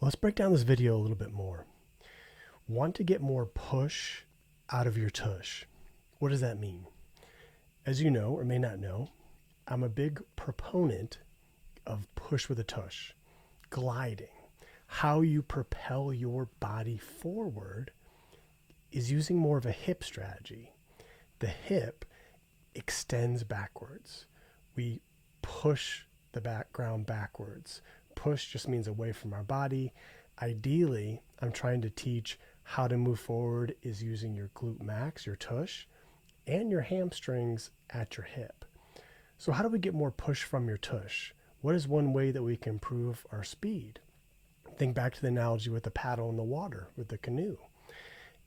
Let's break down this video a little bit more. Want to get more push out of your tush. What does that mean? As you know, or may not know, I'm a big proponent of push with a tush, gliding. How you propel your body forward is using more of a hip strategy. The hip extends backwards. We push the background backwards. Push just means away from our body. Ideally, I'm trying to teach how to move forward is using your glute max, your tush, and your hamstrings at your hip. So how do we get more push from your tush? What is one way that we can improve our speed? Think back to the analogy with the paddle in the water, with the canoe.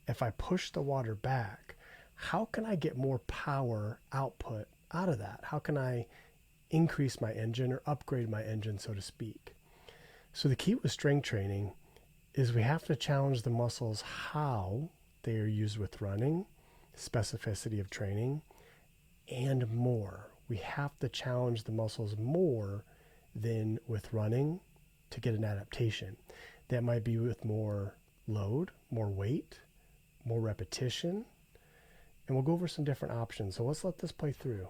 If I push the water back, how can I get more power output out of that? How can I increase my engine or upgrade my engine, so to speak? So the key with strength training is we have to challenge the muscles how they are used with running, specificity of training, and more. We have to challenge the muscles more than with running to get an adaptation. That might be with more load, more weight, more repetition, and we'll go over some different options. So let's let this play through.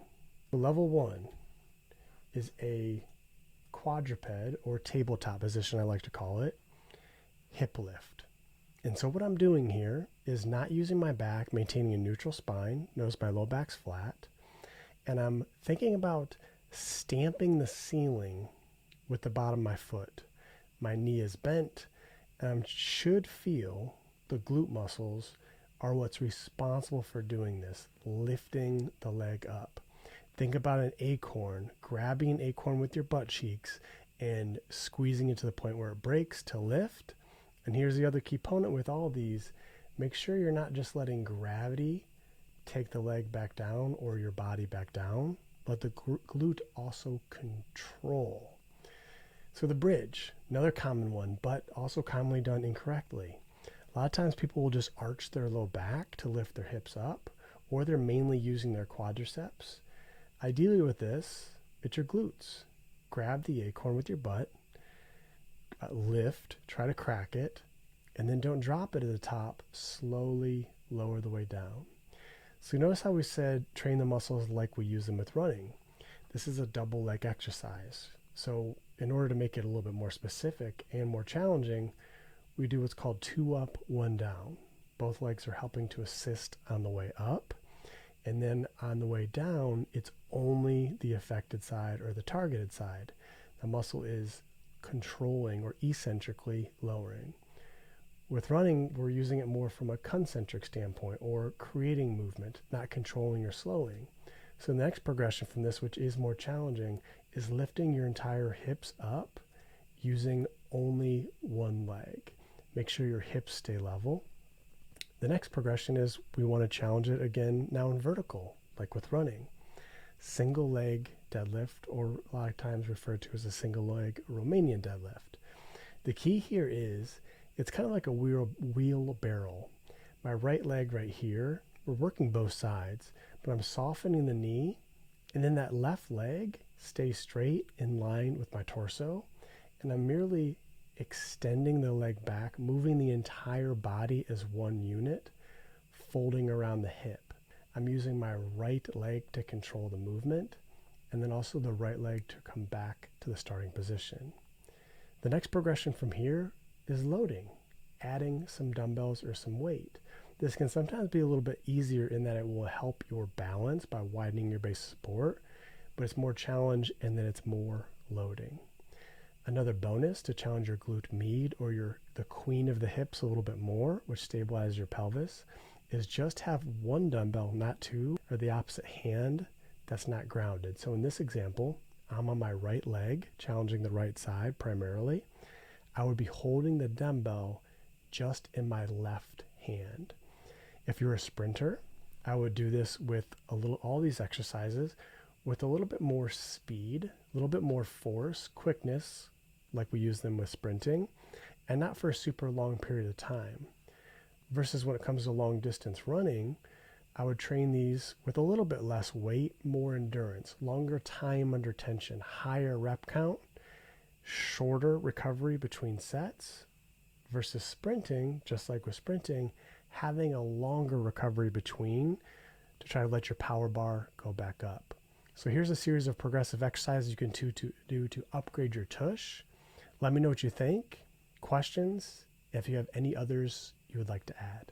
Level 1 is a quadruped or tabletop position, I like to call it, hip lift. And so what I'm doing here is not using my back, maintaining a neutral spine. Notice my low back's flat. And I'm thinking about stamping the ceiling with the bottom of my foot. My knee is bent, and I should feel the glute muscles are what's responsible for doing this, lifting the leg up. Think about an acorn, grabbing an acorn with your butt cheeks and squeezing it to the point where it breaks to lift. And here's the other key component with all these. Make sure you're not just letting gravity take the leg back down or your body back down, but the glute also control. So the bridge, another common one, but also commonly done incorrectly. A lot of times people will just arch their low back to lift their hips up, or they're mainly using their quadriceps. Ideally with this, it's your glutes. Grab the acorn with your butt, lift, try to crack it, and then don't drop it at the top. Slowly lower the way down. So notice how we said train the muscles like we use them with running. This is a double leg exercise. So in order to make it a little bit more specific and more challenging, we do what's called 2 up, 1 down. Both legs are helping to assist on the way up. And then on the way down, it's only the affected side or the targeted side. The muscle is controlling or eccentrically lowering. With running, we're using it more from a concentric standpoint or creating movement, not controlling or slowing. So the next progression from this, which is more challenging, is lifting your entire hips up using only one leg. Make sure your hips stay level. The next progression is we want to challenge it again now in vertical, like with running. Single leg deadlift, or a lot of times referred to as a single leg Romanian deadlift. The key here is it's kind of like a wheelbarrow. My right leg right here, we're working both sides, but I'm softening the knee, and then that left leg stays straight in line with my torso, and I'm merely extending the leg back, moving the entire body as one unit, folding around the hip. I'm using my right leg to control the movement, and then also the right leg to come back to the starting position. The next progression from here is loading, adding some dumbbells or some weight. This can sometimes be a little bit easier in that it will help your balance by widening your base of support, but it's more challenge and then it's more loading. Another bonus to challenge your glute med or the queen of the hips a little bit more, which stabilizes your pelvis, is just have one dumbbell, not two, or the opposite hand that's not grounded. So in this example, I'm on my right leg, challenging the right side primarily. I would be holding the dumbbell just in my left hand. If you're a sprinter, I would do this with all these exercises with a little bit more speed, a little bit more force, quickness, like we use them with sprinting, and not for a super long period of time. Versus when it comes to long distance running, I would train these with a little bit less weight, more endurance, longer time under tension, higher rep count, shorter recovery between sets, versus sprinting, just like with sprinting, having a longer recovery between to try to let your power bar go back up. So here's a series of progressive exercises you can do to upgrade your tush. Let me know what you think, questions, if you have any others you would like to add.